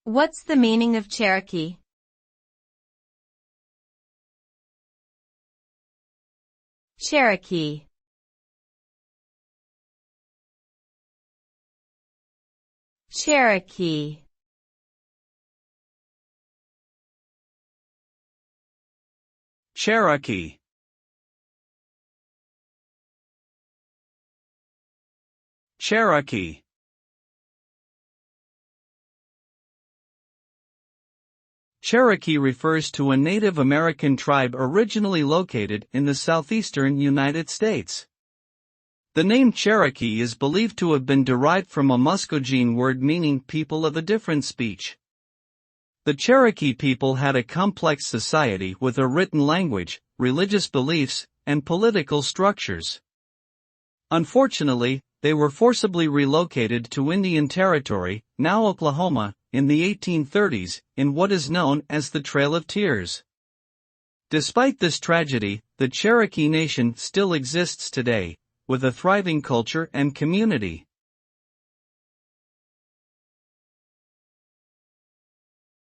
What's the meaning of Cherokee? Cherokee. Cherokee. Cherokee. Cherokee. Cherokee refers to a Native American tribe originally located in the southeastern United States. The name Cherokee is believed to have been derived from a Muscogene word meaning people of a different speech. The Cherokee people had a complex society with a written language, religious beliefs, and political structures. Unfortunately, they were forcibly relocated to Indian Territory, now Oklahoma, in the 1830s, in what is known as the Trail of Tears. Despite this tragedy, the Cherokee Nation still exists today, with a thriving culture and community.